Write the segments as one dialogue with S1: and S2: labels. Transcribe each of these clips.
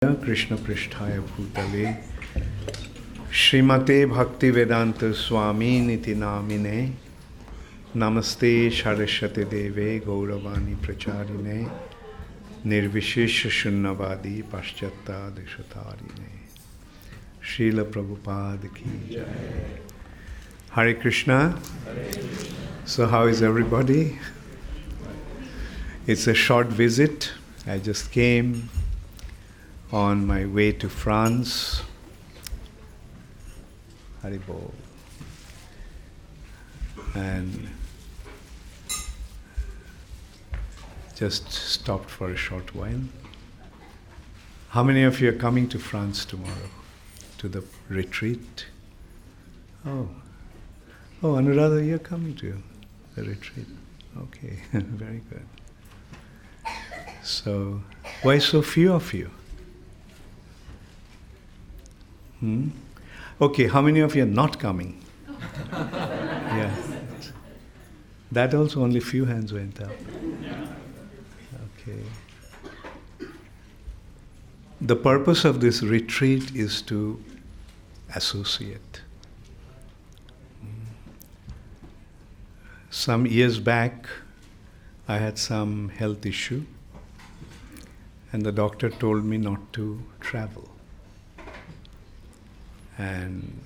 S1: Krishna Pristhaya Bhutale Srimate Bhaktivedanta Swami Niti Namine Namaste Saraswate Deve Gauravani Pracharine Nirvishesha Shunnavadi Paschata Deshatarine Srila Prabhupada Ki Jai. Hare Krishna. So how is everybody? It's a short visit. I just came on my way to France. Haribol. And just stopped for a short while. How many of you are coming to France tomorrow? To the retreat? Oh, Anuradha, you're coming to the retreat. Okay, very good. So, why so few of you? Okay, how many of you are not coming? Yeah. That also only few hands went up. Okay. The purpose of this retreat is to associate. Some years back, I had some health issue, and the doctor told me not to travel. And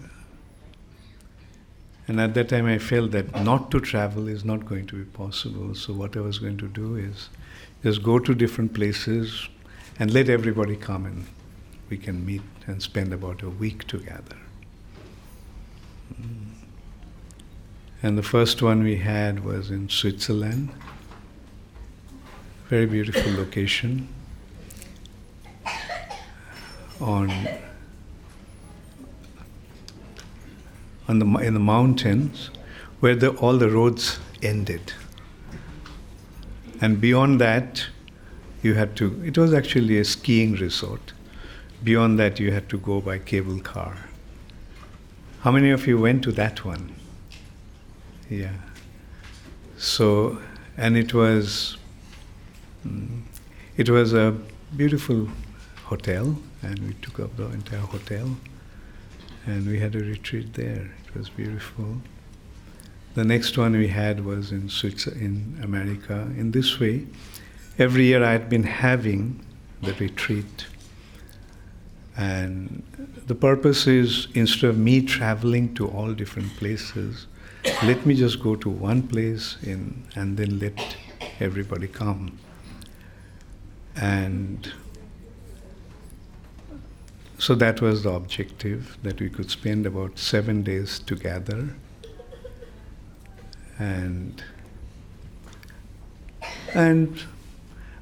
S1: at that time I felt that not to travel is not going to be possible. So what I was going to do is just go to different places and let everybody come and we can meet and spend about a week together. And the first one we had was in Switzerland. Very beautiful location. In the mountains, where all the roads ended. And beyond that, it was actually a skiing resort. Beyond that, you had to go by cable car. How many of you went to that one? Yeah. So, and it was a beautiful hotel, and we took up the entire hotel. And we had a retreat there. It was beautiful. The next one we had was in in America. In this way, every year I had been having the retreat. And the purpose is, instead of me traveling to all different places, let me just go to one place and then let everybody come. And so that was the objective, that we could spend about 7 days together. And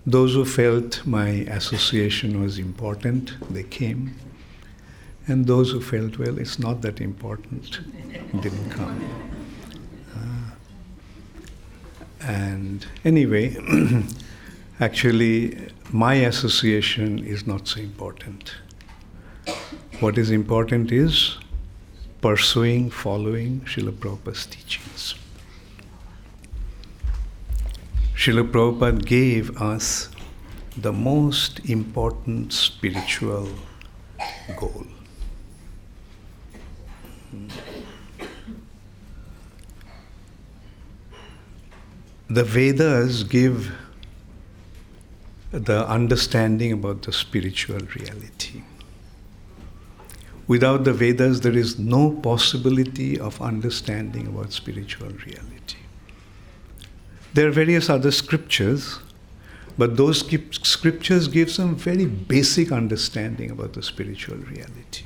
S1: those who felt my association was important, they came. And those who felt, well, it's not that important, didn't come. And anyway, actually, my association is not so important. What is important is following Srila Prabhupada's teachings. Srila Prabhupada gave us the most important spiritual goal. The Vedas give the understanding about the spiritual reality. Without the Vedas, there is no possibility of understanding about spiritual reality. There are various other scriptures, but those scriptures give some very basic understanding about the spiritual reality.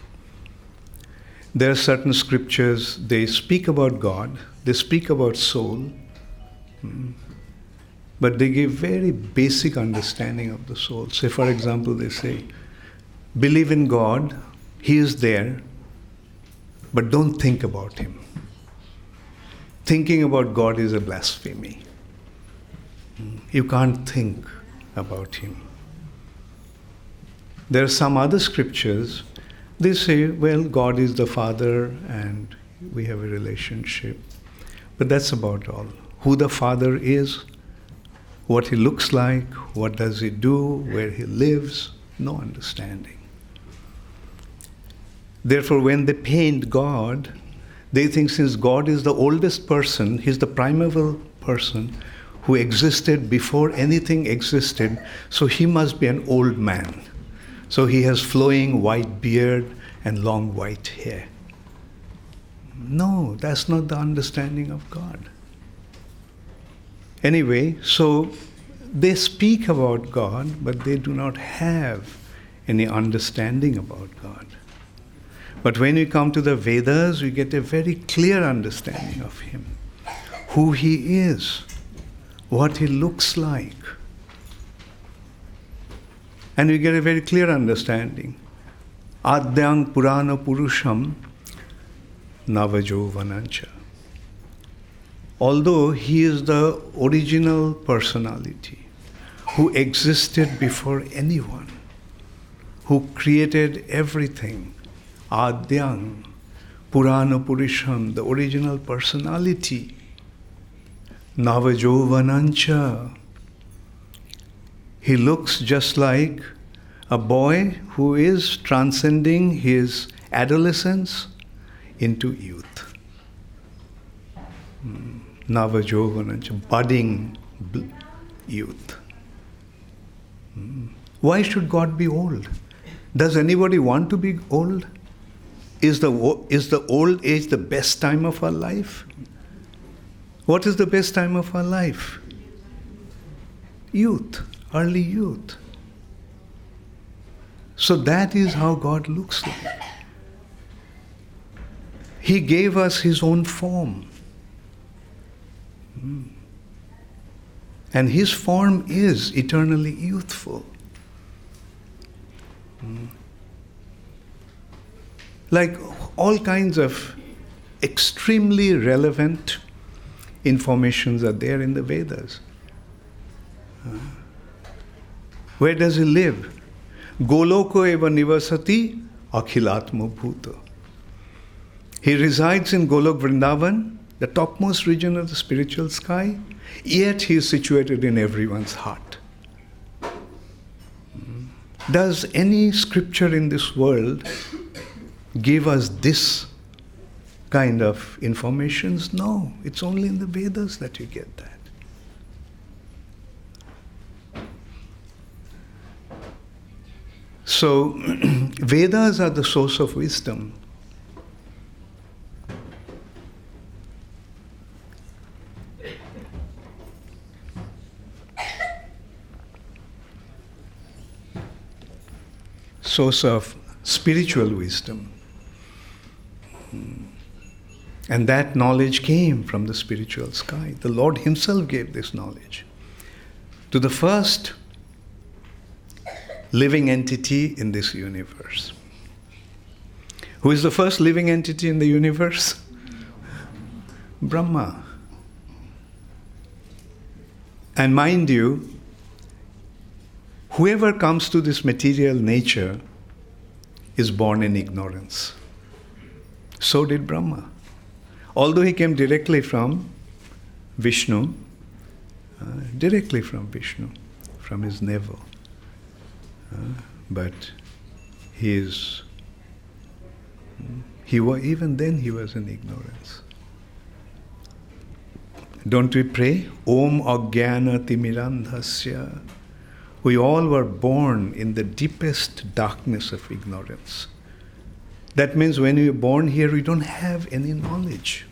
S1: There are certain scriptures, they speak about God, they speak about soul, but they give very basic understanding of the soul. Say, for example, they say, believe in God, He is there, but don't think about Him. Thinking about God is a blasphemy. You can't think about Him. There are some other scriptures, they say, well, God is the Father and we have a relationship. But that's about all. Who the Father is, what He looks like, what does He do, where He lives, No understanding. Therefore, when they paint God, they think since God is the oldest person, He's the primeval person who existed before anything existed, so He must be an old man. So He has flowing white beard and long white hair. No, that's not the understanding of God. Anyway, so they speak about God, but they do not have any understanding about God. But when we come to the Vedas, we get a very clear understanding of Him, who He is, what He looks like. And we get a very clear understanding. Adyang Purana Purusham Navajovanancha. Although He is the original personality who existed before anyone, who created everything, Adyang Purana Purusham, the original personality, Navajovanancha. He looks just like a boy who is transcending his adolescence into youth. Navajovanancha, budding youth. Why should God be old? Does anybody want to be old? Is the old age the best time of our life? What is the best time of our life? Youth, early youth. So that is how God looks like. He gave us His own form. And His form is eternally youthful. Like all kinds of extremely relevant informations are there in the Vedas. Where does He live? Goloko eva nivasati akhilatma bhuta. He resides in Golok Vrindavan, the topmost region of the spiritual sky, yet He is situated in everyone's heart. Does any scripture in this world give us this kind of information? No, it's only in the Vedas that you get that. So, Vedas are the source of wisdom. Source of spiritual wisdom. And that knowledge came from the spiritual sky. The Lord Himself gave this knowledge to the first living entity in this universe. Who is the first living entity in the universe? Brahma. And mind you, whoever comes to this material nature is born in ignorance. So did Brahma. Although he came directly from Vishnu, from his navel. But even then he was in ignorance. Don't we pray? Om Ajnana Timirandhasya. We all were born in the deepest darkness of ignorance. That means when we are born here, we don't have any knowledge.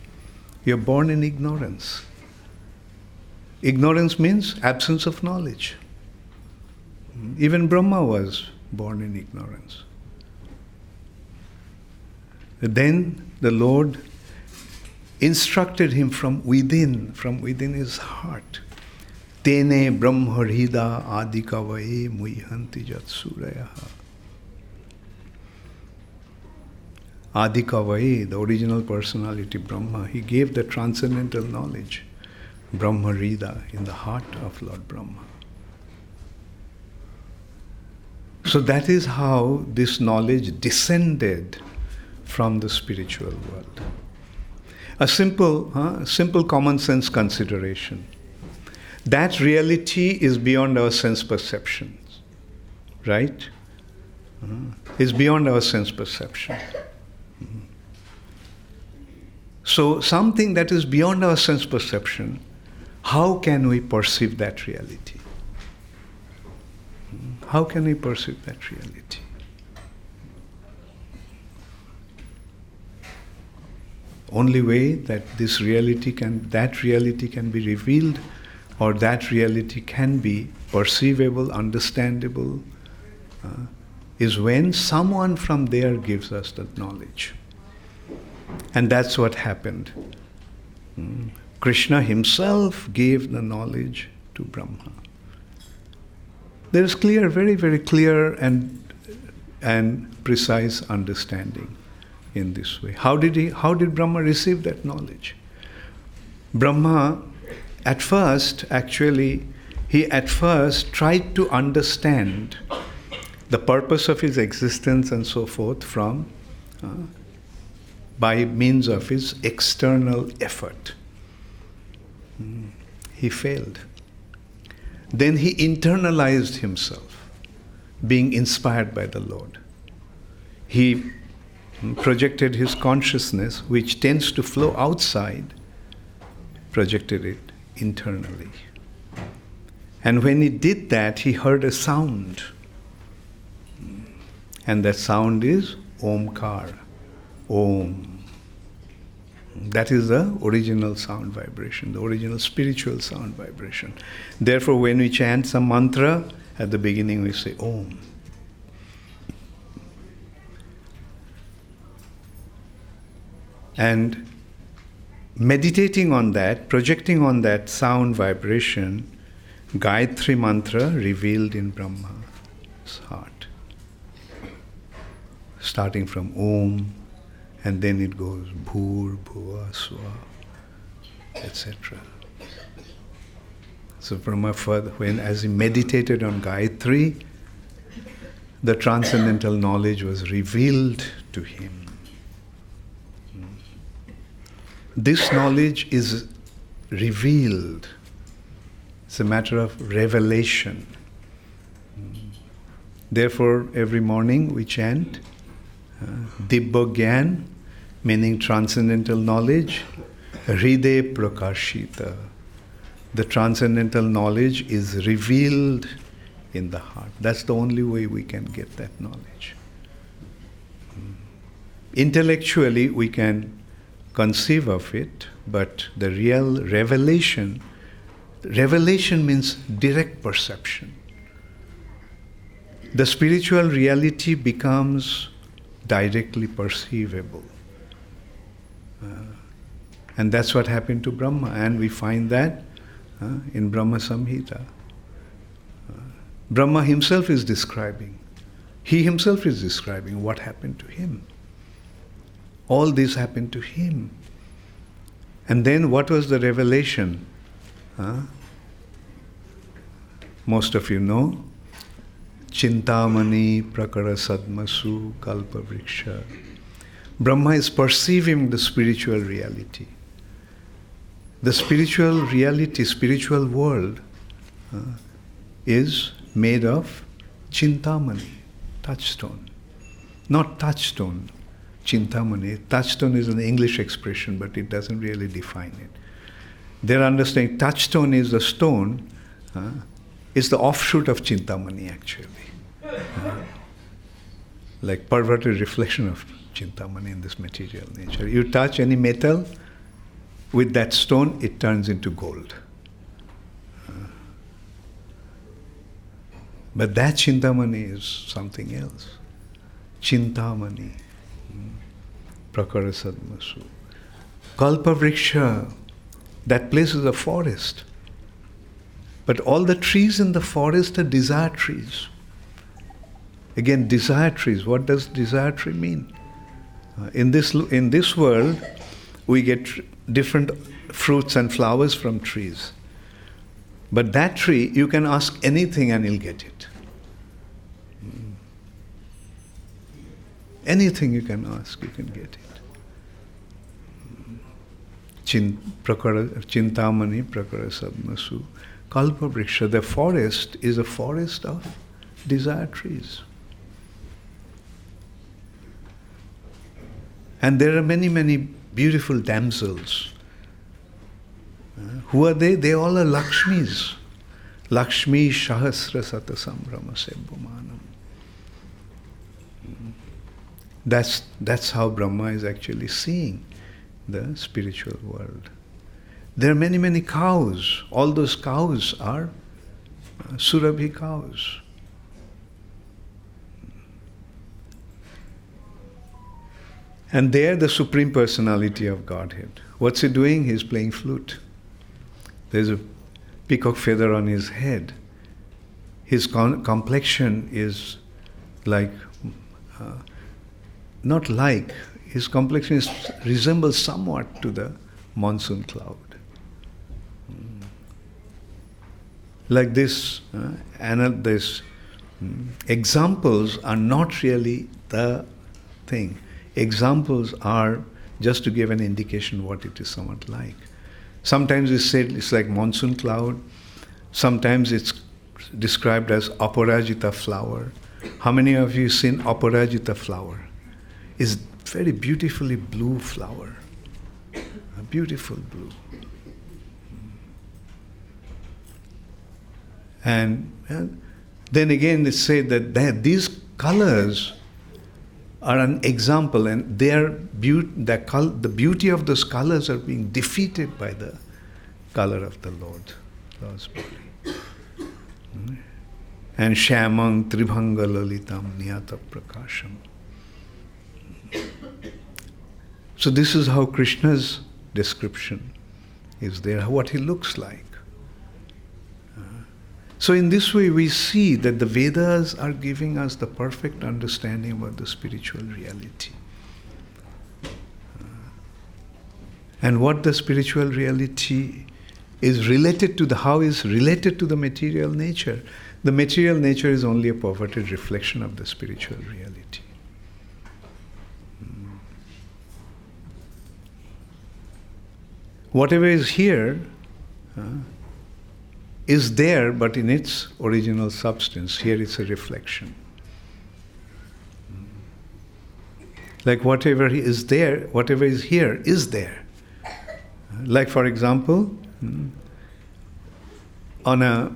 S1: We are born in ignorance. Ignorance means absence of knowledge. Even Brahma was born in ignorance. Then the Lord instructed him from within his heart. Tene brahmarhida adikavaye muihanti jatsurayaha. Adikavaye, the original personality Brahma, he gave the transcendental knowledge, brahmarhida, in the heart of Lord Brahma. So that is how this knowledge descended from the spiritual world. A simple common sense consideration. That reality is beyond our sense perceptions, right? is beyond our sense perception. So something that is beyond our sense perception, how can we perceive that reality? How can we perceive that reality? Only way that that reality can be revealed, or that reality can be perceivable, understandable, is when someone from there gives us that knowledge. And that's what happened. Krishna himself gave the knowledge to Brahma. There is clear, very, very clear and precise understanding in this way. How did Brahma receive that knowledge? Brahma, he at first tried to understand the purpose of his existence and so forth by means of his external effort. He failed. Then he internalized himself, being inspired by the Lord. He projected his consciousness, which tends to flow outside, projected it internally. And when he did that, he heard a sound. And that sound is Omkar. Om. That is the original sound vibration, the original spiritual sound vibration. Therefore, when we chant some mantra, at the beginning we say Om. And meditating on that, projecting on that sound vibration, Gayatri mantra revealed in Brahma's heart. Starting from Om, and then it goes Bhur, Bhuva, Swa, etc. So Brahma, as he meditated on Gayatri, the transcendental knowledge was revealed to him. This knowledge is revealed. It's a matter of revelation. Therefore, every morning we chant Dibba Gyan, meaning transcendental knowledge, Hriday Prakashita. The transcendental knowledge is revealed in the heart. That's the only way we can get that knowledge. Intellectually, we can conceive of it, but the real revelation means direct perception. The spiritual reality becomes directly perceivable. And that's what happened to Brahma, and we find that in Brahma Samhita. Brahma himself is describing what happened to him. All this happened to him. And then what was the revelation? Most of you know, Chintamani Prakara Sadmasu Kalpa Vriksha. Brahma is perceiving the spiritual reality. The spiritual reality, spiritual world is made of Chintamani, touchstone. Not touchstone, Chintamani. Touchstone is an English expression, but it doesn't really define it. Their understanding, touchstone is the stone, is the offshoot of Chintamani actually. Like perverted reflection of Chintamani in this material nature. You touch any metal, with that stone it turns into gold. But that Chintamani is something else. Chintamani. Prakara Sadmasu. Kalpa Vriksha. That place is a forest. But all the trees in the forest are desire trees. Again, desire trees. What does desire tree mean? In this world, we get different fruits and flowers from trees. But that tree, you can ask anything and you'll get it. Anything you can ask, you can get it. Chintamani Prakara Sadmasu. Kalpa Vriksha, the forest is a forest of desire trees. And there are many, many beautiful damsels. Who are they? They all are Lakshmis. Lakshmi Shahasra Sata Sambrama Sebhumanam. That's how Brahma is actually seeing the spiritual world. There are many, many cows. All those cows are Surabhi cows. And there the Supreme Personality of Godhead. What's he doing? He's playing flute. There's a peacock feather on his head. His complexion is like, not like, his complexion resembles somewhat to the monsoon cloud. Like this, examples are not really the thing. Examples are just to give an indication what it is somewhat like. Sometimes it's said it's like monsoon cloud. Sometimes it's described as Aparajita flower. How many of you seen Aparajita flower? It's very beautifully blue flower. A beautiful blue. And then again it's said that these colors are an example, and the beauty of those colors are being defeated by the color of the Lord's body. And Shyamang Tribhanga Lalitam Niyata Prakasham. So this is how Krishna's description is there, what he looks like. So in this way we see that the Vedas are giving us the perfect understanding about the spiritual reality. And what the spiritual reality is related to, how is related to the material nature. The material nature is only a perverted reflection of the spiritual reality. Whatever is here is there, but in its original substance. Here it's a reflection. Like whatever is there, whatever is here is there. Like for example, on a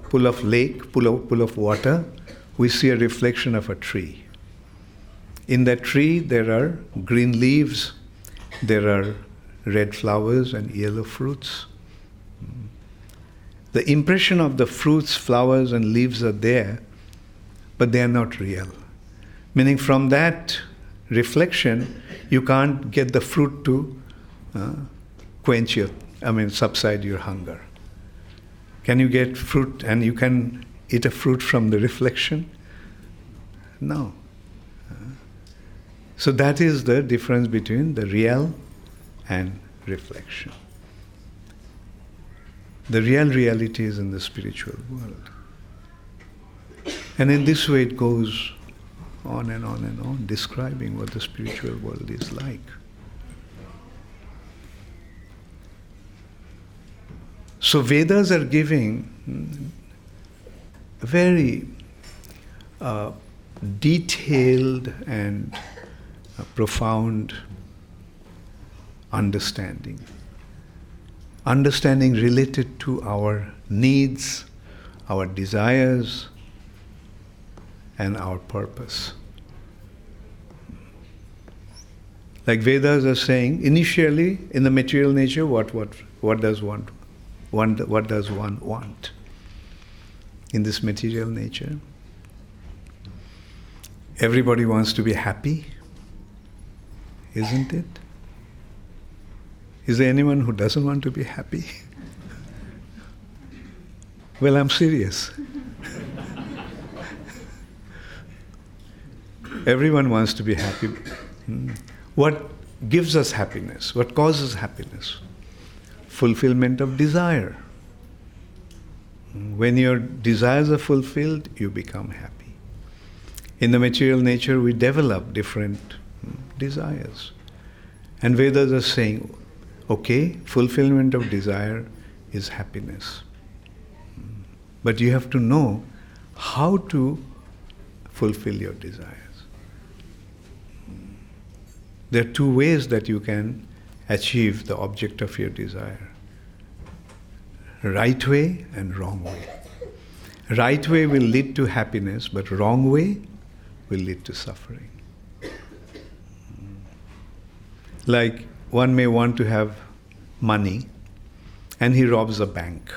S1: pool of water, we see a reflection of a tree. In that tree there are green leaves, there are red flowers and yellow fruits. The impression of the fruits, flowers and leaves are there, but they are not real. Meaning from that reflection, you can't get the fruit to subside your hunger. Can you get fruit and you can eat a fruit from the reflection? No. So that is the difference between the real and reflection. The real reality is in the spiritual world. And in this way it goes on and on and on, describing what the spiritual world is like. So Vedas are giving very detailed and profound understanding related to our needs, our desires, and our purpose. Like Vedas are saying, initially in the material nature, what does one want? In this material nature, everybody wants to be happy, isn't it? Is there anyone who doesn't want to be happy? Well, I'm serious. Everyone wants to be happy. What gives us happiness? What causes happiness? Fulfillment of desire. When your desires are fulfilled, you become happy. In the material nature, we develop different desires. And Vedas are saying, okay, fulfillment of desire is happiness. But you have to know how to fulfill your desires. There are two ways that you can achieve the object of your desire. Right way and wrong way. Right way will lead to happiness, but wrong way will lead to suffering. Like one may want to have money and he robs a bank.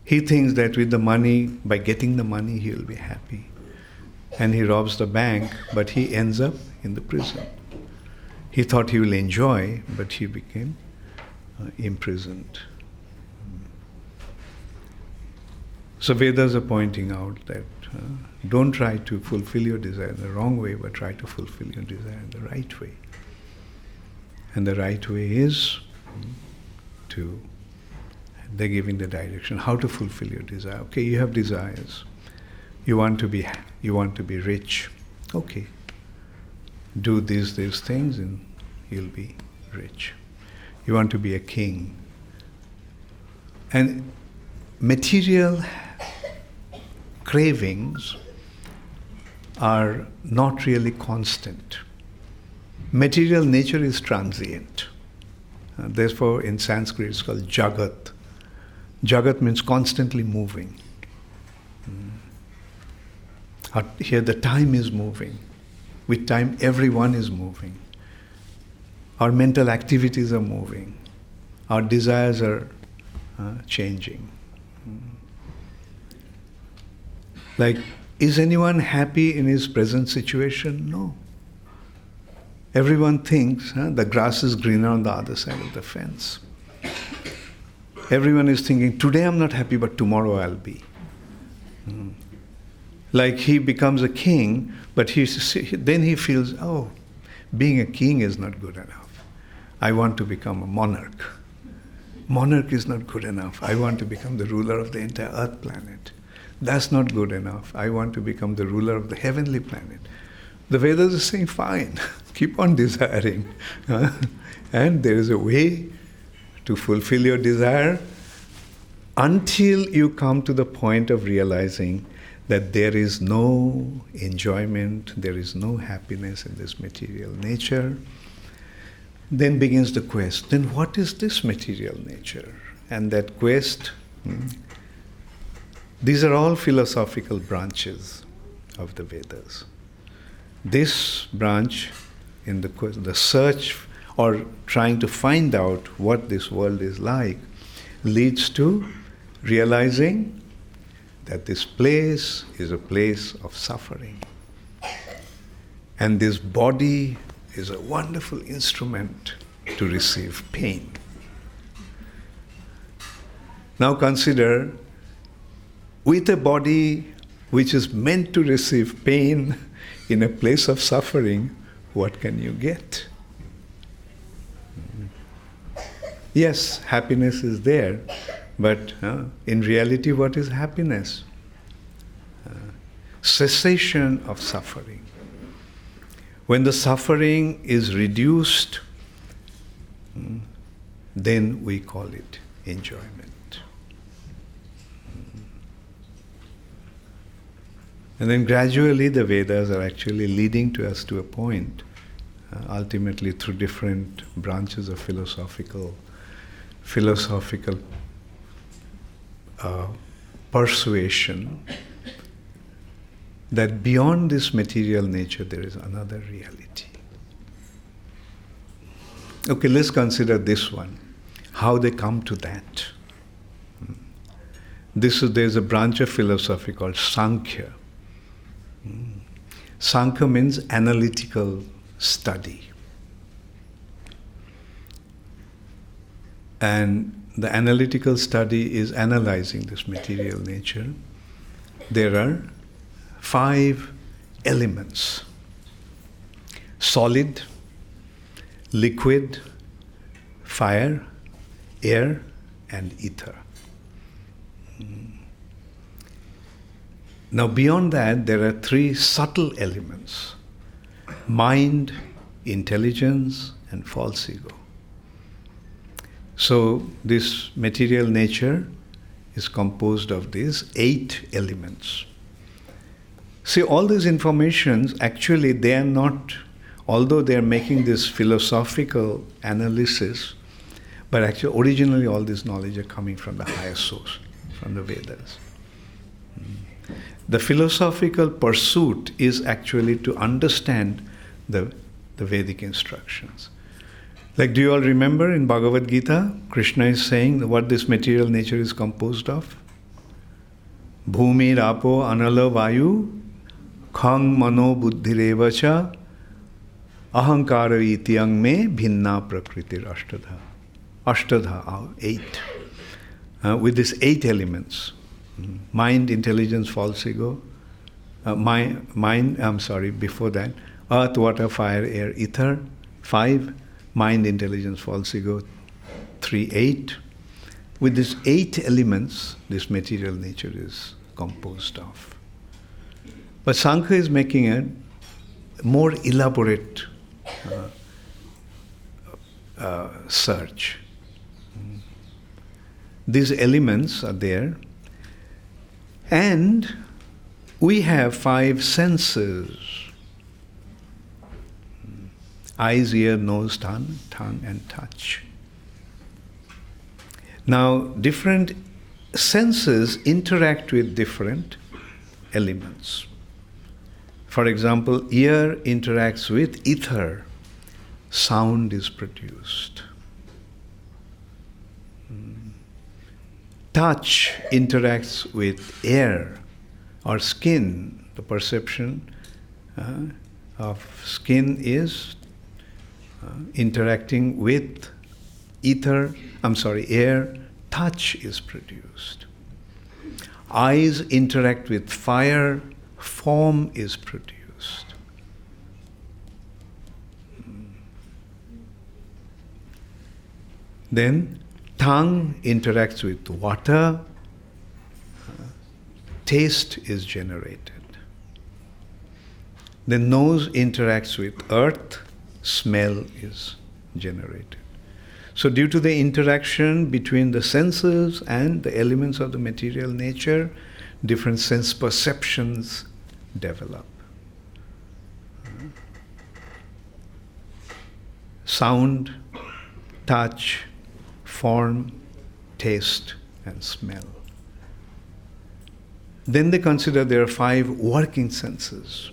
S1: He thinks that with the money, by getting the money, he will be happy. And he robs the bank, but he ends up in the prison. He thought he will enjoy, but he became imprisoned. So Vedas are pointing out that don't try to fulfill your desire in the wrong way, but try to fulfill your desire in the right way. And the right way is they're giving the direction, how to fulfill your desire. Okay, you have desires. You want to be rich. Okay. Do these things and you'll be rich. You want to be a king. And material cravings are not really constant. Material nature is transient. Therefore, in Sanskrit it's called Jagat. Jagat means constantly moving. Here the time is moving. With time everyone is moving. Our mental activities are moving. Our desires are changing. Like, is anyone happy in his present situation? No. Everyone thinks the grass is greener on the other side of the fence. Everyone is thinking, today I'm not happy, but tomorrow I'll be. Like he becomes a king, but then he feels, oh, being a king is not good enough. I want to become a monarch. Monarch is not good enough. I want to become the ruler of the entire earth planet. That's not good enough. I want to become the ruler of the heavenly planet. The Vedas are saying, fine, keep on desiring. And there is a way to fulfill your desire until you come to the point of realizing that there is no enjoyment, there is no happiness in this material nature. Then begins the quest. Then what is this material nature? And that quest, these are all philosophical branches of the Vedas. This branch in the search or trying to find out what this world is like leads to realizing that this place is a place of suffering. And this body is a wonderful instrument to receive pain. Now consider, with a body which is meant to receive pain in a place of suffering, what can you get? Yes, happiness is there, but in reality, what is happiness? Cessation of suffering. When the suffering is reduced, then we call it enjoyment. And then gradually the Vedas are actually leading to us to a point, ultimately through different branches of philosophical persuasion, that beyond this material nature there is another reality. Okay, let's consider this one, how they come to that. There's a branch of philosophy called Sankhya. Sankhya means analytical study. And the analytical study is analyzing this material nature. There are 5 elements: solid, liquid, fire, air, and ether. Now beyond that, there are 3 subtle elements: mind, intelligence, and false ego. So this material nature is composed of these 8 elements. See, all these informations, actually, they are not, although they are making this philosophical analysis, but actually, originally, all this knowledge are coming from the higher source, from the Vedas. The philosophical pursuit is actually to understand the Vedic instructions. Like, do you all remember in Bhagavad Gita, Krishna is saying what this material nature is composed of? Bhumi, Rapo, Anala, Vayu, Khang, Mano, Buddhireva cha, Ahankara Ityang me, Bhinna Prakritir Ashtadha. Ashtadha, 8. With these 8 elements. Mind, intelligence, false ego. Before that. Earth, water, fire, air, ether. 5. Mind, intelligence, false ego. 3, 8. With these 8 elements, this material nature is composed of. But Sankhya is making a more elaborate search. These elements are there, and we have 5 senses: eyes, ear, nose, tongue, and touch. Now, different senses interact with different elements. For example, ear interacts with ether, sound is produced. Touch interacts with air or skin. The perception of skin is interacting with air. Touch is produced. Eyes interact with fire, form is produced. Then tongue interacts with water, taste is generated. The nose interacts with earth, smell is generated. So due to the interaction between the senses and the elements of the material nature, different sense perceptions develop. Sound, touch, form, taste, and smell. Then they consider there are 5 working senses.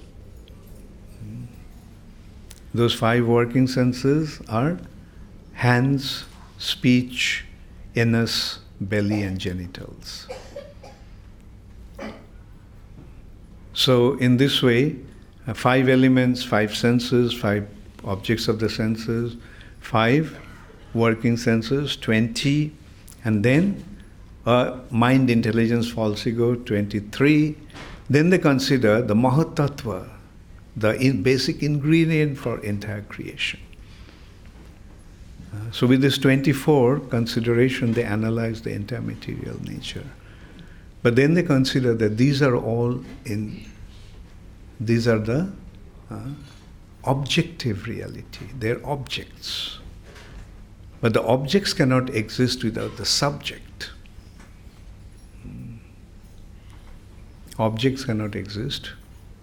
S1: Those 5 working senses are hands, speech, anus, belly, and genitals. So in this way, 5 elements, 5 senses, 5 objects of the senses, 5 working senses, 20, and then mind, intelligence, false ego, 23. Then they consider the Mahatattva, the basic ingredient for entire creation. So with this 24 consideration, they analyze the entire material nature. But then they consider that these are the objective reality. They're objects. But the objects cannot exist without the subject. Objects cannot exist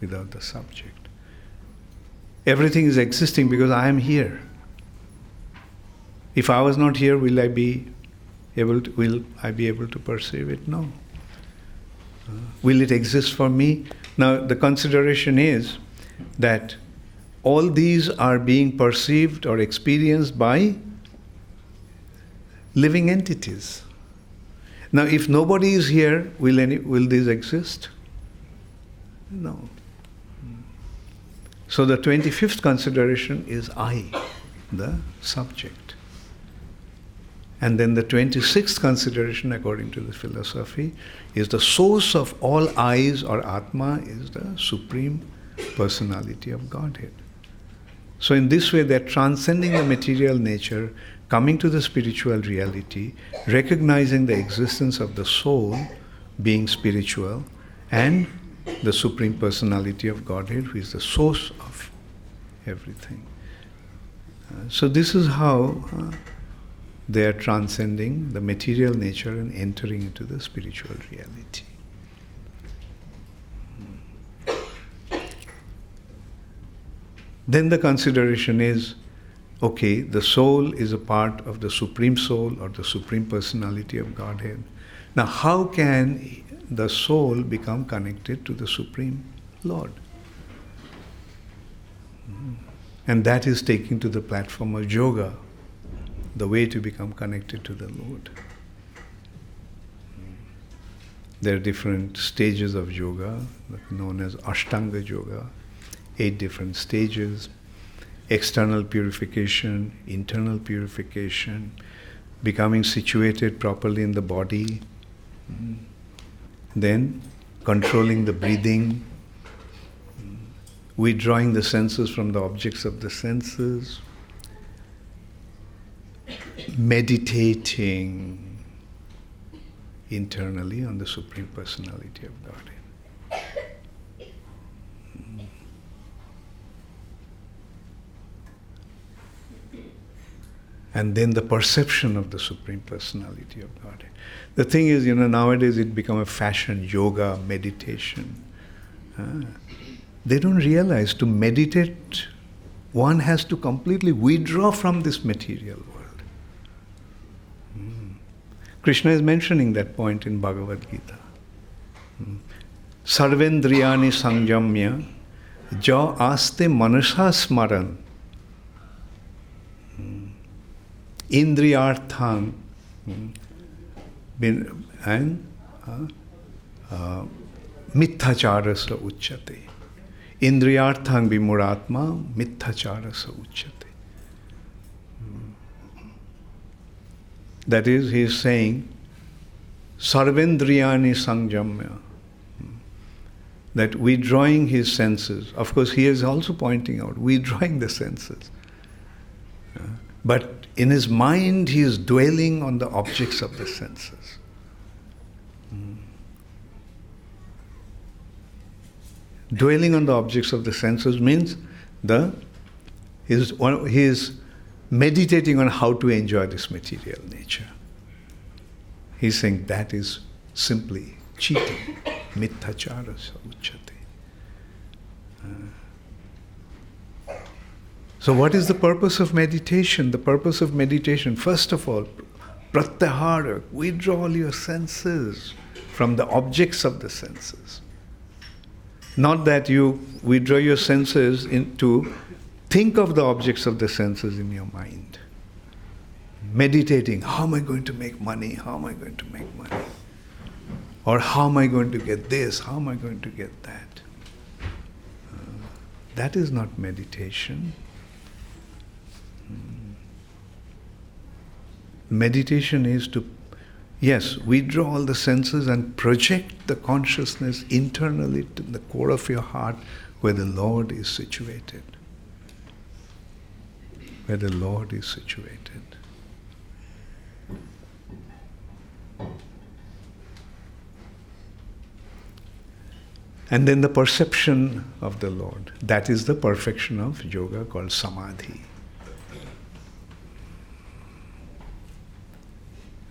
S1: without the subject. Everything is existing because I am here. If I was not here, will I be able to perceive it? No. Will it exist for me? Now, the consideration is that all these are being perceived or experienced by living entities. Now, if nobody is here, will these exist? No. So the 25th consideration is I, the subject. And then the 26th consideration, according to the philosophy, is the source of all I's or Atma is the Supreme Personality of Godhead. So in this way, they're transcending the material nature, coming to the spiritual reality, recognizing the existence of the soul being spiritual, and the Supreme Personality of Godhead, who is the source of everything. So this is how they are transcending the material nature and entering into the spiritual reality. Then the consideration is, okay, the soul is a part of the Supreme Soul or the Supreme Personality of Godhead. Now, how can the soul become connected to the Supreme Lord? And that is taken to the platform of yoga, the way to become connected to the Lord. There are different stages of yoga, known as Ashtanga Yoga, 8 different stages: external purification, internal purification, becoming situated properly in the body, then controlling the breathing, withdrawing the senses from the objects of the senses, meditating internally on the Supreme Personality of Godhead. And then the perception of the Supreme Personality of Godhead. The thing is, nowadays it become a fashion, yoga, meditation. They don't realize to meditate, one has to completely withdraw from this material world. Krishna is mentioning that point in Bhagavad Gita. Sarvendriyani sanjamya ja aste manasa smaran indriyarthang and mitthacharasa uchyate. Indriyarthang vimuratma mitthacharasa uchyate. That is, he is saying, Sarvendriyani sanjamya, that withdrawing his senses. Of course, he is also pointing out, withdrawing the senses. But in his mind, he is dwelling on the objects of the senses. Dwelling on the objects of the senses means he is meditating on how to enjoy this material nature. He's saying that is simply cheating. Mitthachara uchyate. So what is the purpose of meditation? The purpose of meditation, first of all, pratyahara, withdraw all your senses from the objects of the senses. Not that you withdraw your senses into think of the objects of the senses in your mind. Meditating, how am I going to make money? How am I going to make money? Or how am I going to get this? How am I going to get that? That is not meditation. Meditation is to, yes, withdraw all the senses and project the consciousness internally to the core of your heart where the Lord is situated. Where the Lord is situated. And then the perception of the Lord. That is the perfection of yoga called samadhi.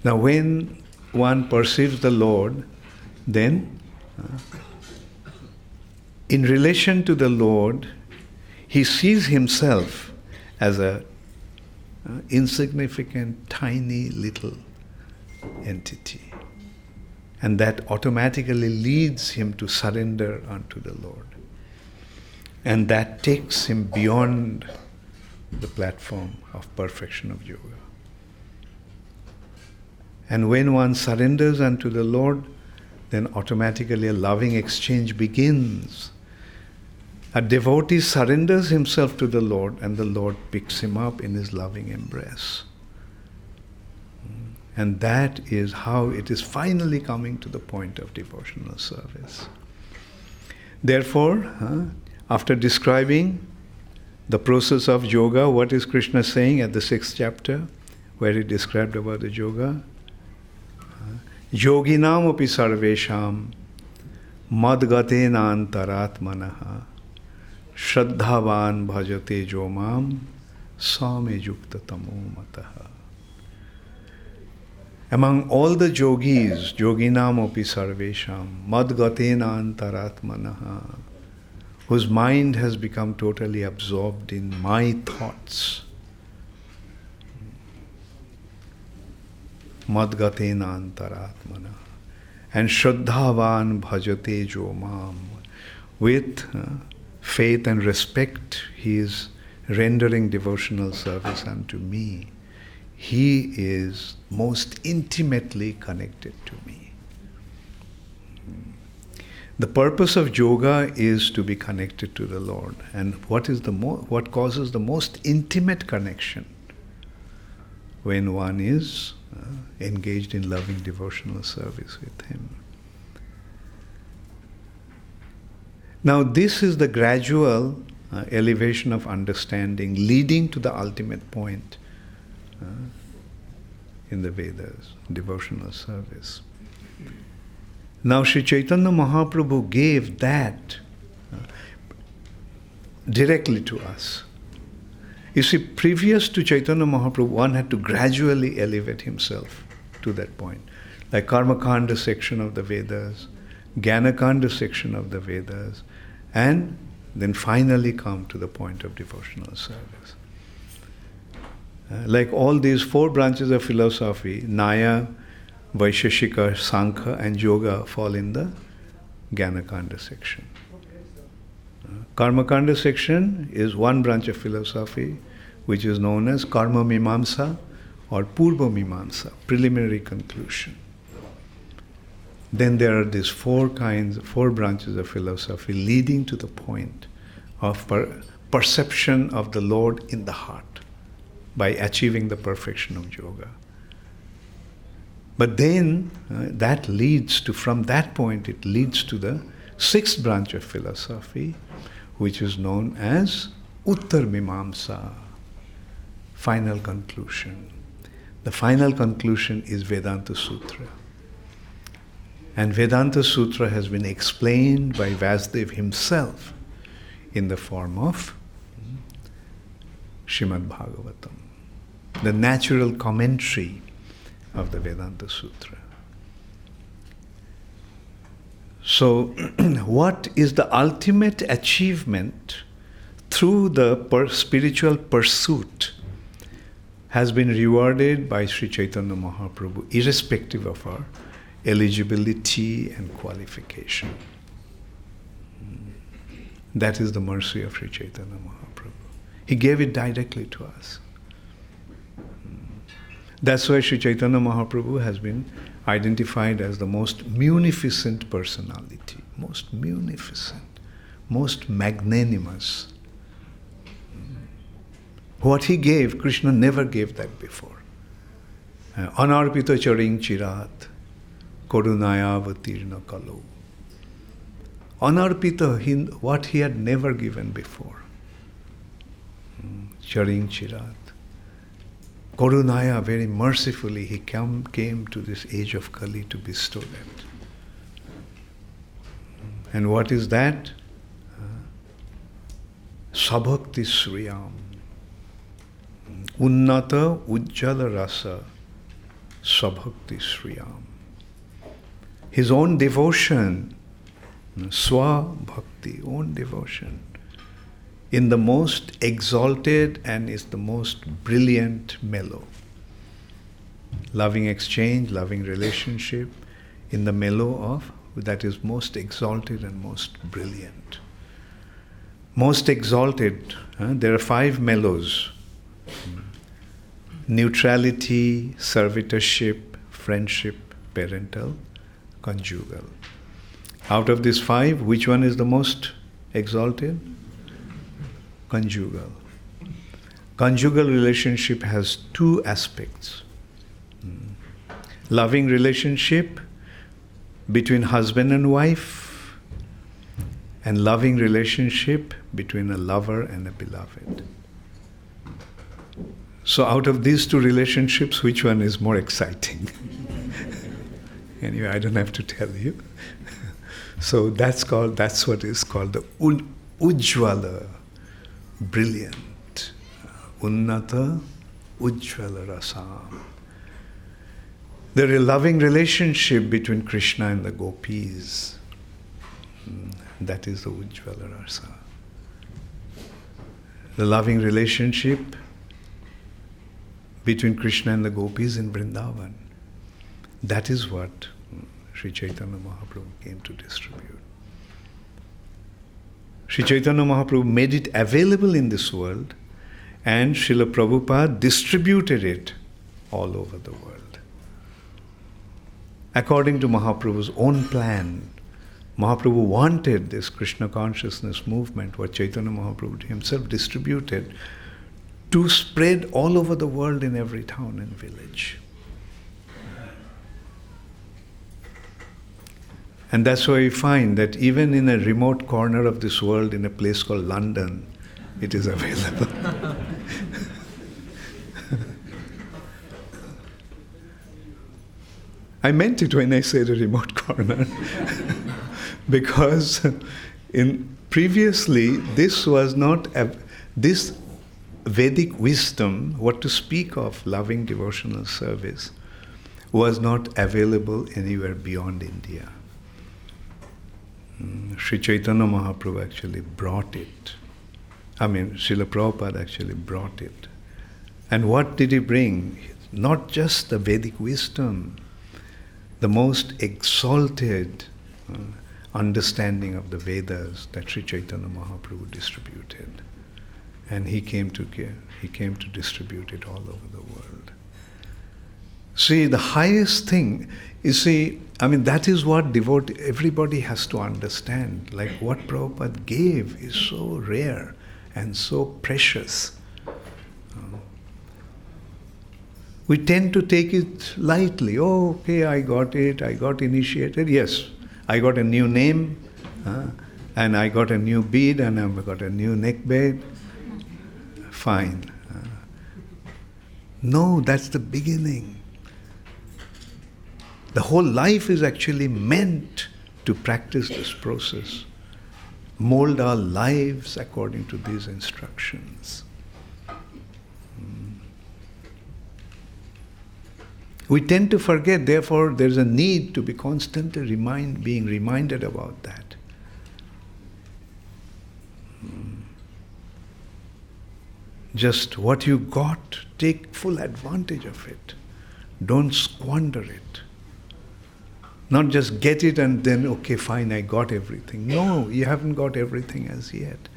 S1: Now when one perceives the Lord, then in relation to the Lord, he sees himself as a insignificant, tiny, little entity. And that automatically leads him to surrender unto the Lord. And that takes him beyond the platform of perfection of yoga. And when one surrenders unto the Lord, then automatically a loving exchange begins. A devotee surrenders himself to the Lord, and the Lord picks him up in his loving embrace. And that is how it is finally coming to the point of devotional service. Therefore, after describing the process of yoga, what is Krishna saying at the 6th chapter, where he described about the yoga? Yoginam api sarvesham madgatena antaratmanaha shraddhavan bhajate jomam same yukta tamo mataha. Among all the yogis, yoginam api sarvesham madgatena antaratmanaha, whose mind has become totally absorbed in my thoughts. Madgatena antaratmana. And Shraddhavan bhajate jo mam. With faith and respect, he is rendering devotional service unto me. He is most intimately connected to me. The purpose of yoga is to be connected to the Lord. And what causes the most intimate connection? When one is engaged in loving devotional service with Him. Now this is the gradual elevation of understanding leading to the ultimate point in the Vedas, devotional service. Now Sri Chaitanya Mahaprabhu gave that directly to us. You see, previous to Chaitanya Mahaprabhu, one had to gradually elevate himself to that point. Like Karmakanda section of the Vedas, Jnanakanda section of the Vedas, and then finally come to the point of devotional service. Like all these four branches of philosophy, Nyaya, Vaisheshika, Sankhya and Yoga fall in the Jnanakanda section. Karmakanda section is one branch of philosophy which is known as Karma Mimamsa or Purva Mimamsa, preliminary conclusion. Then there are these four branches of philosophy leading to the point of perception of the Lord in the heart by achieving the perfection of yoga. But then from that point it leads to the sixth branch of philosophy, which is known as Uttar Mimamsa, final conclusion. The final conclusion is Vedanta Sutra. And Vedanta Sutra has been explained by Vasudev himself in the form of Srimad Bhagavatam, the natural commentary of the Vedanta Sutra. So, what is the ultimate achievement through the spiritual pursuit has been rewarded by Sri Chaitanya Mahaprabhu, irrespective of our eligibility and qualification. That is the mercy of Sri Chaitanya Mahaprabhu. He gave it directly to us. That's why Sri Chaitanya Mahaprabhu has been identified as the most munificent personality, most munificent, most magnanimous. What he gave, Krishna never gave that before. Anarpita charing chirat, korunaya avatirna kalu. Anarpita, what he had never given before. Charing chirat. Korunaya, very mercifully, he came to this age of Kali to bestow that. And what is that? Sabhakti Sriyam. Unnata Ujjala Rasa Sabhakti Sriyam. His own devotion, Swa Bhakti, own devotion, in the most exalted and is the most brilliant mellow. Loving exchange, loving relationship, in the mellow of that is most exalted and most brilliant. Most exalted, there are 5 mellows. Neutrality, servitorship, friendship, parental, conjugal. Out of these 5, which one is the most exalted? Conjugal. Conjugal relationship has 2 aspects. Loving relationship between husband and wife, and loving relationship between a lover and a beloved. So out of these 2 relationships, which one is more exciting? Anyway, I don't have to tell you. So that's what is called the Ujjvala, brilliant. Unnata Ujjvala Rasam. The loving relationship between Krishna and the gopis. That is the Ujjvala Rasa. The loving relationship between Krishna and the gopis in Vrindavan. That is what Sri Chaitanya Mahaprabhu came to distribute. Sri Chaitanya Mahaprabhu made it available in this world, and Srila Prabhupada distributed it all over the world. According to Mahaprabhu's own plan, Mahaprabhu wanted this Krishna consciousness movement, what Chaitanya Mahaprabhu himself distributed, to spread all over the world in every town and village. And that's why we find that even in a remote corner of this world, in a place called London, it is available. I meant it when I said a remote corner. Because previously, this was not, this Vedic wisdom, what to speak of loving devotional service, was not available anywhere beyond India. Sri Chaitanya Mahaprabhu actually brought it. Srila Prabhupada actually brought it. And what did he bring? Not just the Vedic wisdom, the most exalted understanding of the Vedas that Sri Chaitanya Mahaprabhu distributed. And he came to distribute it all over the world. See, the highest thing, that is what everybody has to understand. Like what Prabhupada gave is so rare and so precious. We tend to take it lightly. Oh, okay, I got it, I got initiated. Yes, I got a new name, and I got a new bead, and I've got a new neck bed. Fine. No, that's the beginning. The whole life is actually meant to practice this process, mold our lives according to these instructions. We tend to forget, therefore there's a need to be constantly being reminded about that. Just what you got, take full advantage of it. Don't squander it. Not just get it and then, okay, fine, I got everything. No, you haven't got everything as yet.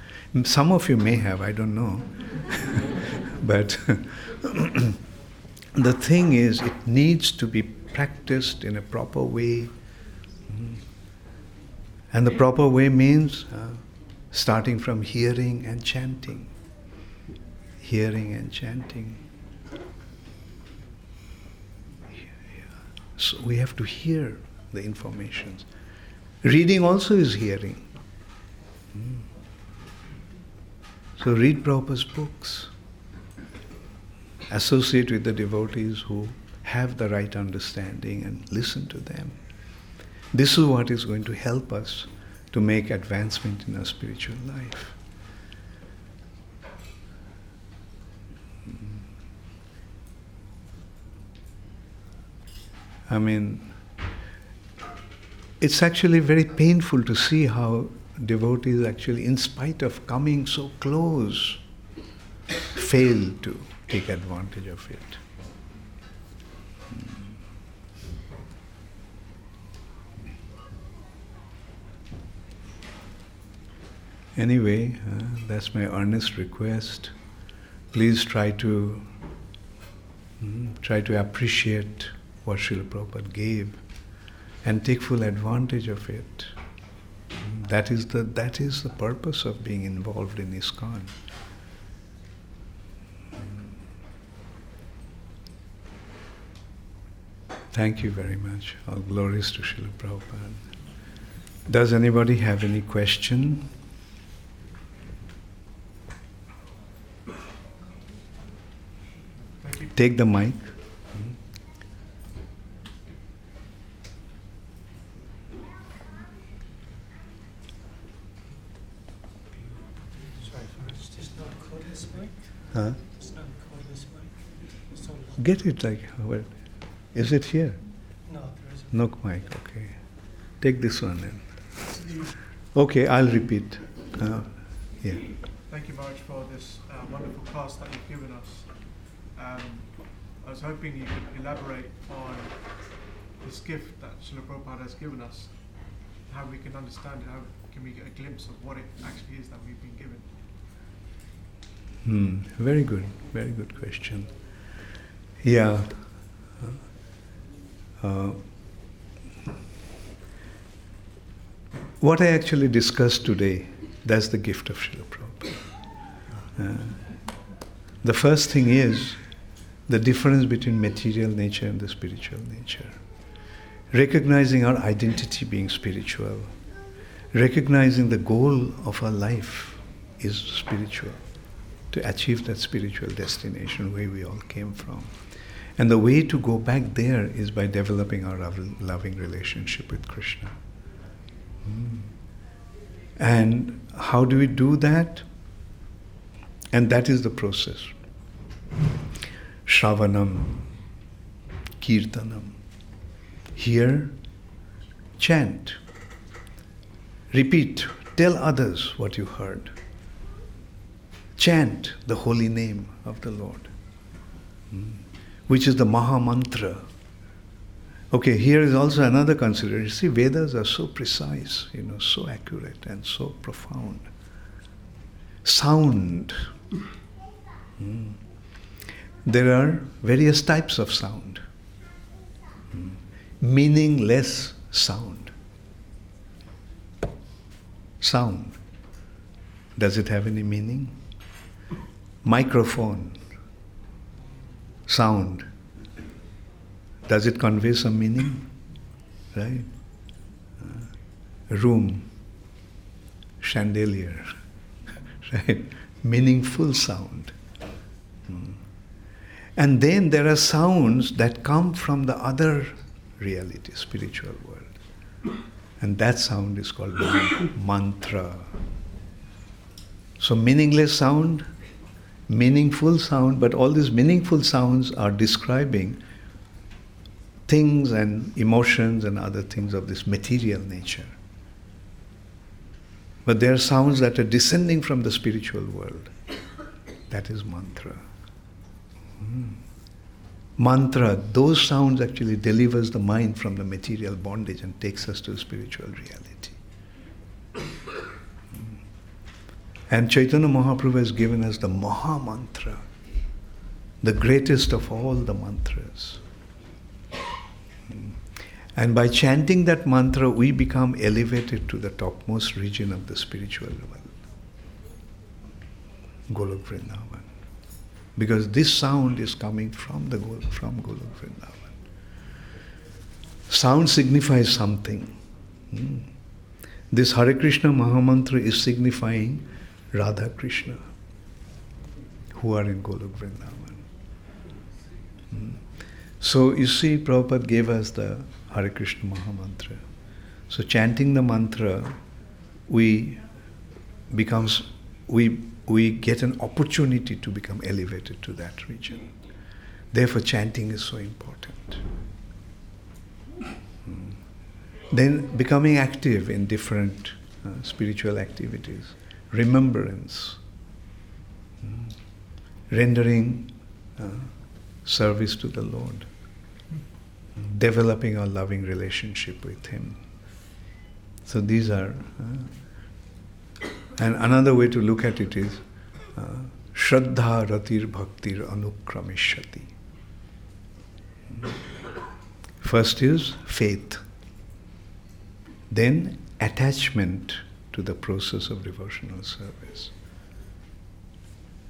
S1: Some of you may have, I don't know. But the thing is, it needs to be practiced in a proper way. And the proper way means starting from hearing and chanting. Hearing and chanting. So we have to hear the informations. Reading also is hearing. So read Prabhupada's books. Associate with the devotees who have the right understanding and listen to them. This is what is going to help us to make advancement in our spiritual life. It's actually very painful to see how devotees actually, in spite of coming so close, fail to take advantage of it. Anyway, that's my earnest request. Please try to appreciate what Srila Prabhupada gave and take full advantage of it. That is the purpose of being involved in ISKCON. Thank you very much. All glories to Srila Prabhupada. Does anybody have any question? Take the mic. Huh? Get it like, well, is it here?
S2: No, there isn't.
S1: No mic, okay. Take this one then. Okay, I'll repeat. Yeah.
S2: Thank you, Maharaj, for this wonderful class that you've given us. I was hoping you could elaborate on this gift that Srila Prabhupada has given us, how we can understand it, how can we get a glimpse of what it actually is that we've been given.
S1: Very good question. Yeah. What I actually discussed today, that's the gift of Srila Prabhupada. The first thing is the difference between material nature and the spiritual nature. Recognizing our identity being spiritual. Recognizing the goal of our life is spiritual. To achieve that spiritual destination where we all came from. And the way to go back there is by developing our loving relationship with Krishna. And how do we do that? And that is the process. Shravanam, Kirtanam. Hear, chant. Repeat, tell others what you heard. Chant the holy name of the Lord, which is the Maha Mantra. Okay, here is also another consideration. See, Vedas are so precise, so accurate and so profound. Sound. There are various types of sound. Meaningless sound. Sound. Does it have any meaning? Microphone. Sound. Does it convey some meaning? Right? Room. Chandelier. Right? Meaningful sound. And then there are sounds that come from the other reality, spiritual world. And that sound is called mantra. So meaningless sound, meaningful sound, but all these meaningful sounds are describing things and emotions and other things of this material nature. But there are sounds that are descending from the spiritual world. That is mantra. Mantra, those sounds actually delivers the mind from the material bondage and takes us to spiritual reality. And Chaitanya Mahaprabhu has given us the Maha Mantra, the greatest of all the mantras. And by chanting that mantra, we become elevated to the topmost region of the spiritual world. Golok Vrindavan. Because this sound is coming from Golok Vrindavan. Sound signifies something. This Hare Krishna Mahamantra is signifying Radha Krishna, who are in Golok Vrindavan. So you see, Prabhupada gave us the Hare Krishna Mahamantra. So chanting the mantra, we get an opportunity to become elevated to that region. Therefore, chanting is so important. Then becoming active in different spiritual activities, remembrance, rendering service to the Lord, developing our loving relationship with Him. So these are... and another way to look at it is Shraddha Ratir Bhaktir Anukramishati. First is faith. Then attachment to the process of devotional service.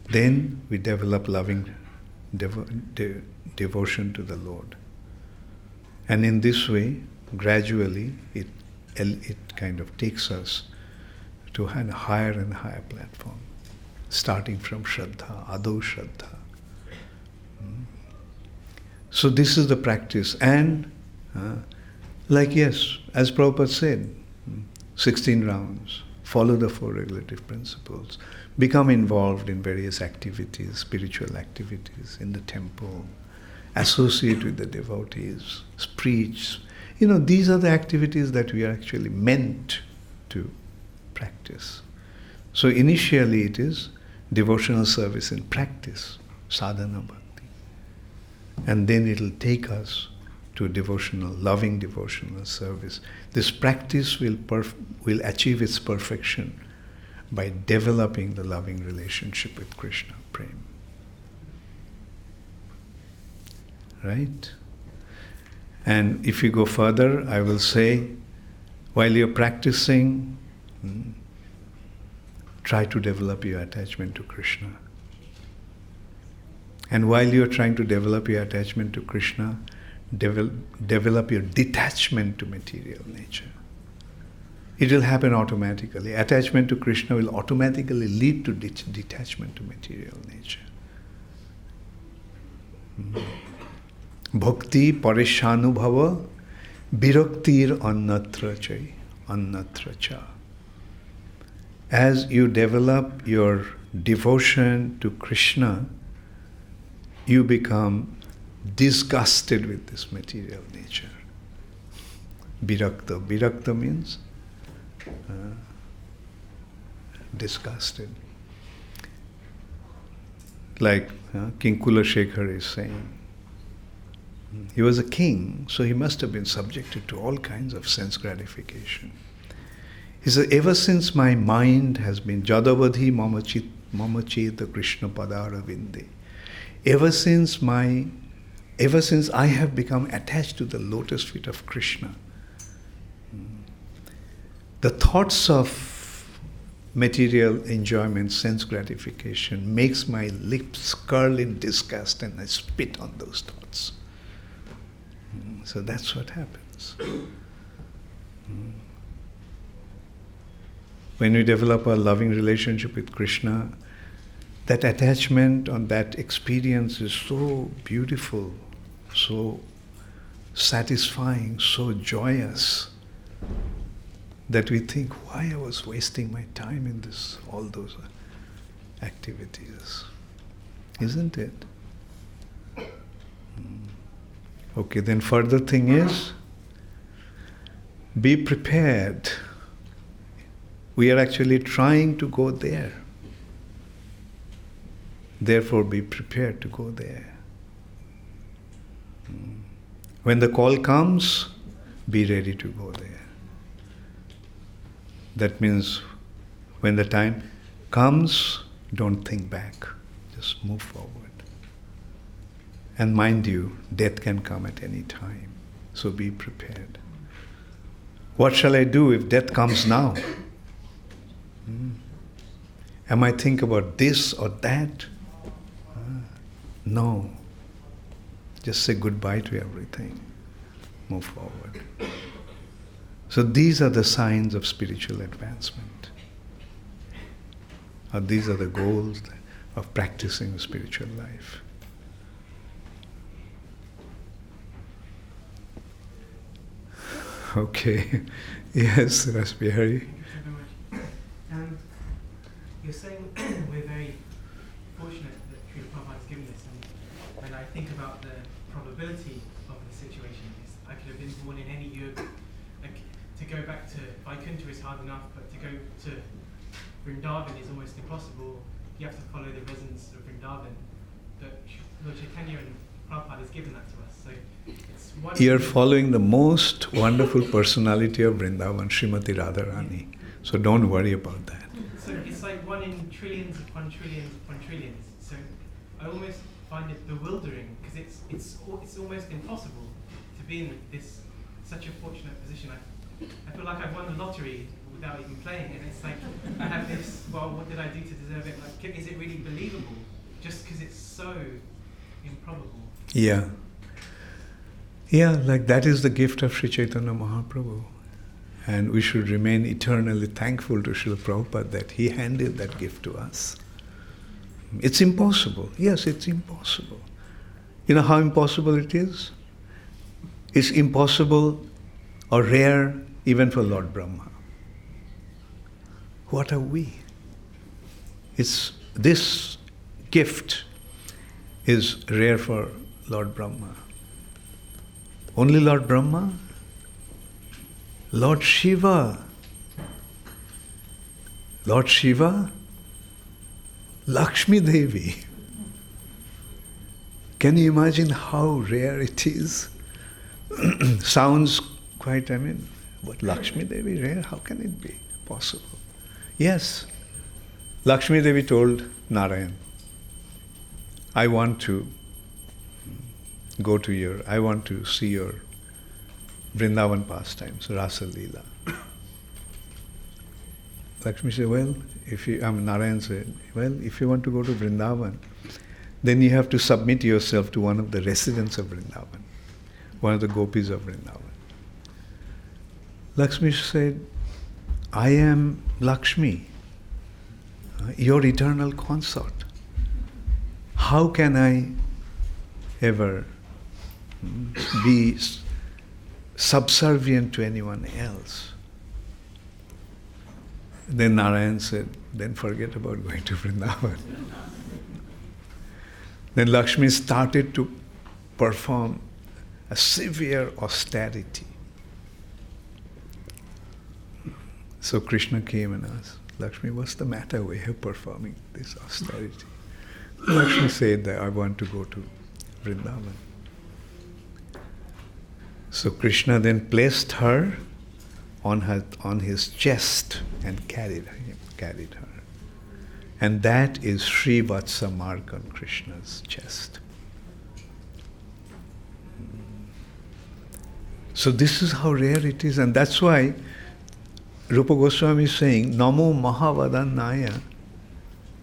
S1: Then we develop loving devotion to the Lord. And in this way, gradually, it kind of takes us to a higher and higher platform, starting from Shraddha, Ado Shraddha. So this is the practice. And as Prabhupada said, 16 rounds, follow the 4 regulative principles, become involved in various activities, spiritual activities in the temple, associate with the devotees, preach. These are the activities that we are actually meant to practice. So initially it is devotional service in practice, sadhana bhakti. And then it will take us to loving devotional service. This practice will achieve its perfection by developing the loving relationship with Krishna, prema. Right? And if you go further, I will say, while you're practicing, try to develop your attachment to Krishna. And while you're trying to develop your attachment to Krishna, develop your detachment to material nature. It will happen automatically. Attachment to Krishna will automatically lead to detachment to material nature. Bhakti parishanubhava viraktir annatra cha. As you develop your devotion to Krishna, you become disgusted with this material nature. Virakta. Virakta means disgusted. Like King Kulashekar is saying. He was a king, so he must have been subjected to all kinds of sense gratification. He said, ever since my mind has been Jadavadhi mamacheta Krishna padara vinde. Ever since I have become attached to the lotus feet of Krishna, the thoughts of material enjoyment, sense gratification, makes my lips curl in disgust and I spit on those thoughts. So that's what happens. When we develop a loving relationship with Krishna, that attachment on that experience is so beautiful, so satisfying, so joyous, that we think, why I was wasting my time in all those activities. Isn't it? Okay, then further thing is, be prepared. We are actually trying to go there. Therefore, be prepared to go there. When the call comes, be ready to go there. That means when the time comes, don't think back. Just move forward. And mind you, death can come at any time. So be prepared. What shall I do if death comes now? Am I think about this or that? No. Just say goodbye to everything. Move forward. So these are the signs of spiritual advancement. Or these are the goals of practicing spiritual life. Okay. Yes, Rasbihari.
S3: You're saying we're very fortunate that Srila Prabhupada has given this, and when I think about the probability of the situation, I could have been born in any yuga. Like, to go back to Vaikuntha is hard enough, but to go to Vrindavan is almost impossible. You have to follow the residents of Vrindavan. But Lord Chaitanya and Prabhupada has given that to us. So it's wonderful.
S1: You're following the most wonderful personality of Vrindavan, Srimati Radharani. So don't worry about that.
S3: So it's like 1 in trillions upon trillions upon trillions. So I almost find it bewildering because it's almost impossible to be in such a fortunate position. I feel like I've won the lottery without even playing it. And it's like I have this. Well, what did I do to deserve it? Like, is it really believable? Just because it's so improbable.
S1: Yeah. Yeah, like that is the gift of Sri Chaitanya Mahaprabhu. And we should remain eternally thankful to Srila Prabhupada that he handed that gift to us. It's impossible. Yes, it's impossible. You know how impossible it is? It's impossible or rare even for Lord Brahma. What are we? This gift is rare for Lord Brahma. Only Lord Brahma? Lord Shiva, Lord Shiva, Lakshmi Devi. Can you imagine how rare it is? Sounds quite, but Lakshmi Devi rare? How can it be possible? Yes, Lakshmi Devi told Narayan, I want to I want to see your Vrindavan pastimes, Rasa Leela. Lakshmi said, Narayan said, if you want to go to Vrindavan, then you have to submit yourself to one of the residents of Vrindavan, one of the gopis of Vrindavan. Lakshmi said, I am Lakshmi, your eternal consort. How can I ever be subservient to anyone else? Then Narayan said, then forget about going to Vrindavan. Then Lakshmi started to perform a severe austerity. So Krishna came and asked, Lakshmi, what's the matter? We are performing this austerity. Lakshmi said that I want to go to Vrindavan. So Krishna then placed her on his chest and carried her. And that is Srivatsa mark on Krishna's chest. So this is how rare it is, and that's why Rupa Goswami is saying, Namo Mahavadannaya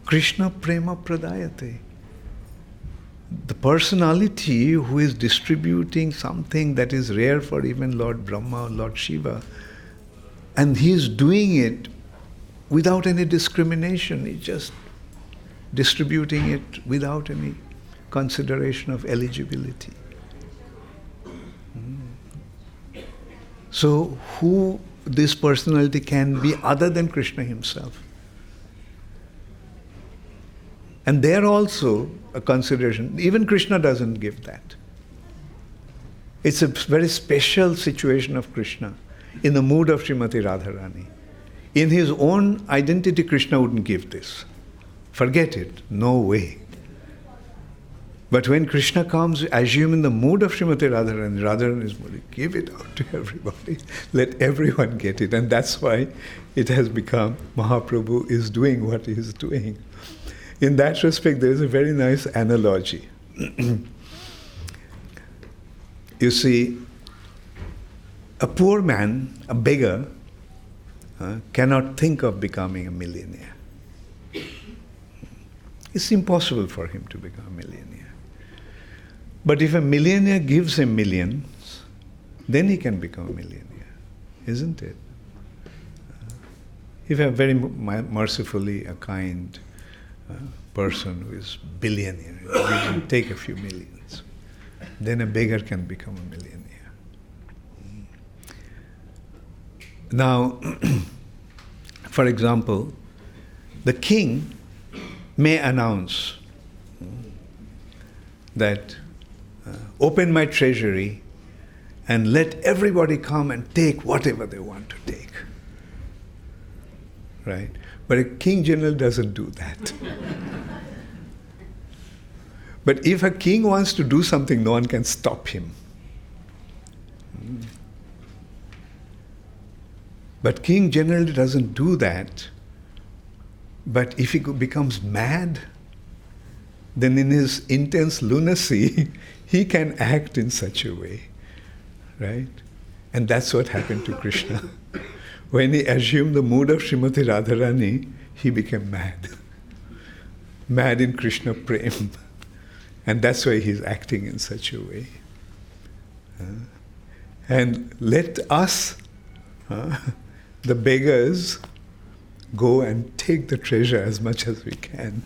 S1: Krishna Prema Pradayate. The personality who is distributing something that is rare for even Lord Brahma or Lord Shiva, and he is doing it without any discrimination. He's just distributing it without any consideration of eligibility. So who this personality can be other than Krishna himself? And there also a consideration. Even Krishna doesn't give that. It's a very special situation of Krishna in the mood of Srimati Radharani. In his own identity, Krishna wouldn't give this. Forget it. No way. But when Krishna comes, assume in the mood of Srimati Radharani, Radharani is mood, give it out to everybody. Let everyone get it. And that's why it has become Mahaprabhu is doing what he is doing. In that respect, there is a very nice analogy. You see, a poor man, a beggar, cannot think of becoming a millionaire. It's impossible for him to become a millionaire. But if a millionaire gives him millions, then he can become a millionaire, isn't it? If a very mercifully a kind person who is billionaire, he can take a few millions, then a beggar can become a millionaire. Now, for example, the king may announce that open my treasury and let everybody come and take whatever they want to take. Right? But a king generally doesn't do that. But if a king wants to do something, no one can stop him. But king generally doesn't do that. But if he becomes mad, then in his intense lunacy, he can act in such a way. Right? And that's what happened to Krishna. When he assumed the mood of Srimati Radharani, he became mad. Mad in Krishna Prem. And that's why he's acting in such a way. And let us, the beggars, go and take the treasure as much as we can.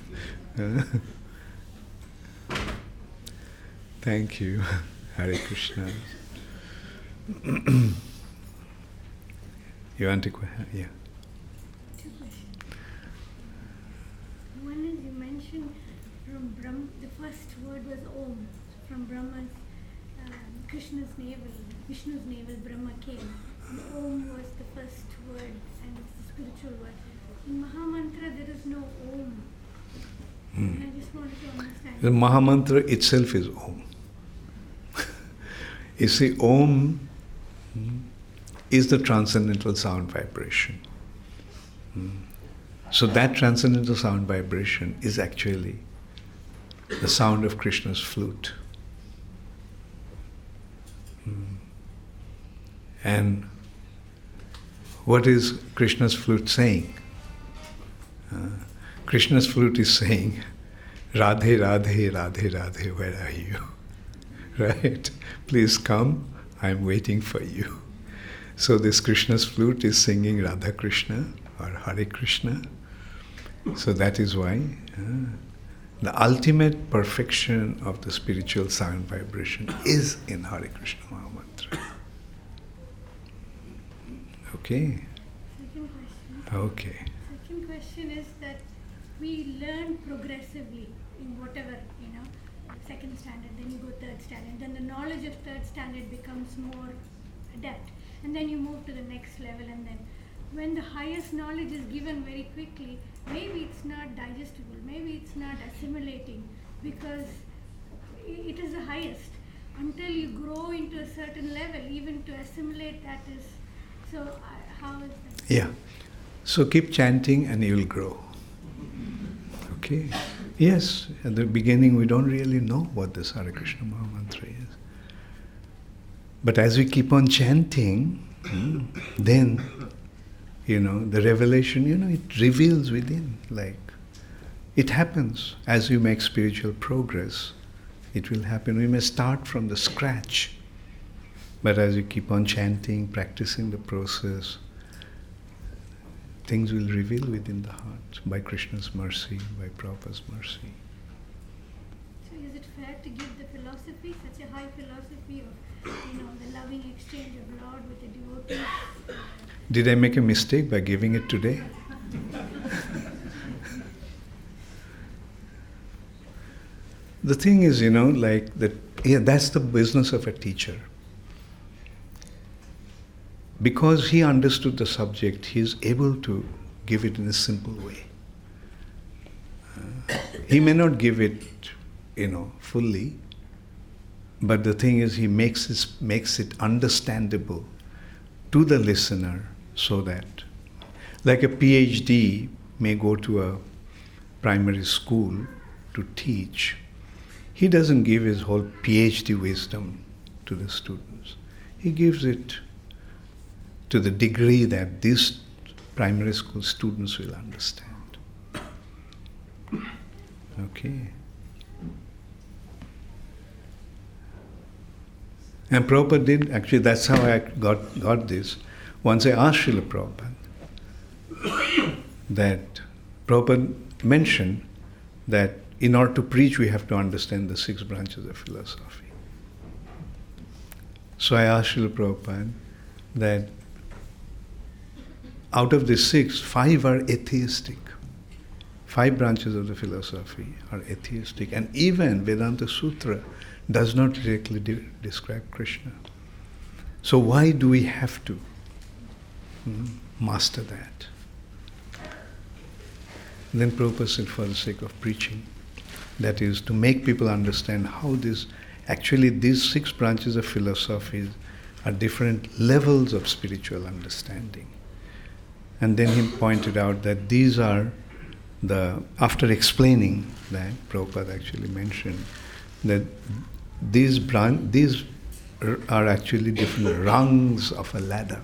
S1: Thank you. Hare Krishna. You want to go ahead? Yeah.
S4: Two questions. One is you mentioned from Brahma, the first word was Om. From Brahma's, Krishna's navel, Vishnu's navel, Brahma came. And Om was the first word and it's the spiritual word. In Mahamantra there is no Om. And I just wanted to understand.
S1: The Mahamantra itself is Om. You see, Om is the transcendental sound vibration. So that transcendental sound vibration is actually the sound of Krishna's flute. And what is Krishna's flute saying? Krishna's flute is saying, Radhe, Radhe, Radhe, Radhe, where are you? Right? Please come, I'm waiting for you. So this Krishna's flute is singing Radha Krishna or Hare Krishna. So that is why the ultimate perfection of the spiritual sound vibration is in Hare Krishna Mahamantra. Okay?
S4: Second question.
S1: Okay.
S4: Second question is that we learn progressively in whatever, second standard, then you go third standard, then the knowledge of third standard becomes more adept, and then you move to the next level, and then when the highest knowledge is given very quickly, maybe it's not digestible, maybe it's not assimilating, because it is the highest. Until you grow into a certain level, even to assimilate that is, so how is that?
S1: Yeah. So keep chanting and you will grow. Okay? Yes, at the beginning we don't really know what this Hare Krishna Mahamantra is. But as we keep on chanting, then, the revelation, it reveals within. Like, it happens. As you make spiritual progress, it will happen. We may start from the scratch, but as you keep on chanting, practicing the process, things will reveal within the heart by Krishna's mercy, by Prabhupada's mercy.
S4: So is it fair to give the philosophy, such a high philosophy of, the loving exchange of Lord with the devotees?
S1: Did I make a mistake by giving it today? The thing is, that's the business of a teacher. Because he understood the subject, he is able to give it in a simple way. He may not give it, fully, but the thing is, he makes it understandable to the listener, so that, like a PhD may go to a primary school to teach, he doesn't give his whole PhD wisdom to the students. He gives it to the degree that these primary school students will understand. Okay. And Prabhupada did, actually that's how I got this. Once I asked Srila Prabhupada that Prabhupada mentioned that in order to preach we have to understand the 6 branches of philosophy. So I asked Srila Prabhupada that out of the 6, 5 are atheistic. 5 branches of the philosophy are atheistic. And even Vedanta Sutra does not directly describe Krishna. So why do we have to master that? And then Prabhupada said, for the sake of preaching, that is to make people understand how these 6 branches of philosophy are different levels of spiritual understanding. And then he pointed out that these are after explaining that, Prabhupada actually mentioned that these are actually different rungs of a ladder.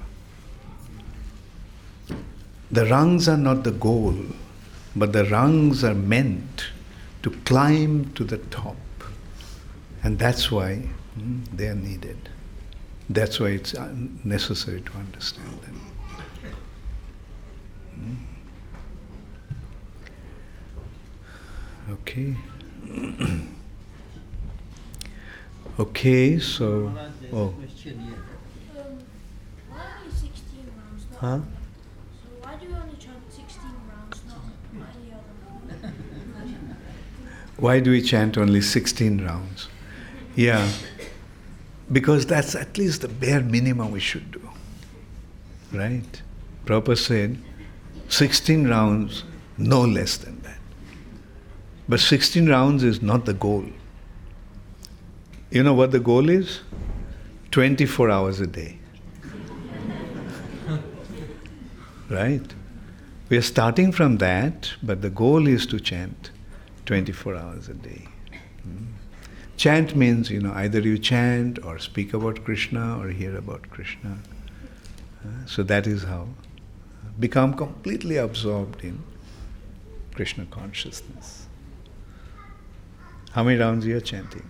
S1: The rungs are not the goal, but the rungs are meant to climb to the top. And that's why they are needed. That's why it's necessary to understand them. Okay. Okay, so... Oh.
S5: Why only 16 rounds?
S1: Huh?
S5: So why do you only chant 16 rounds, not any other?
S1: Why do we chant only 16 rounds? Yeah. Because that's at least the bare minimum we should do. Right? Prabhupada said, 16 rounds, no less than that. But 16 rounds is not the goal. You know what the goal is? 24 hours a day. Right? We are starting from that, but the goal is to chant 24 hours a day. Chant means, either you chant or speak about Krishna or hear about Krishna. So that is how. Become completely absorbed in Krishna consciousness. How many rounds you are chanting?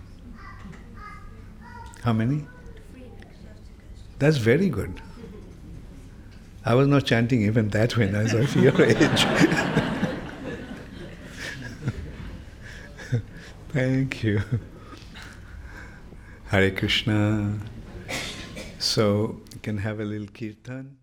S1: How many? That's very good. I was not chanting even that when I was of your age. Thank you. Hare Krishna. So, you can have a little kirtan.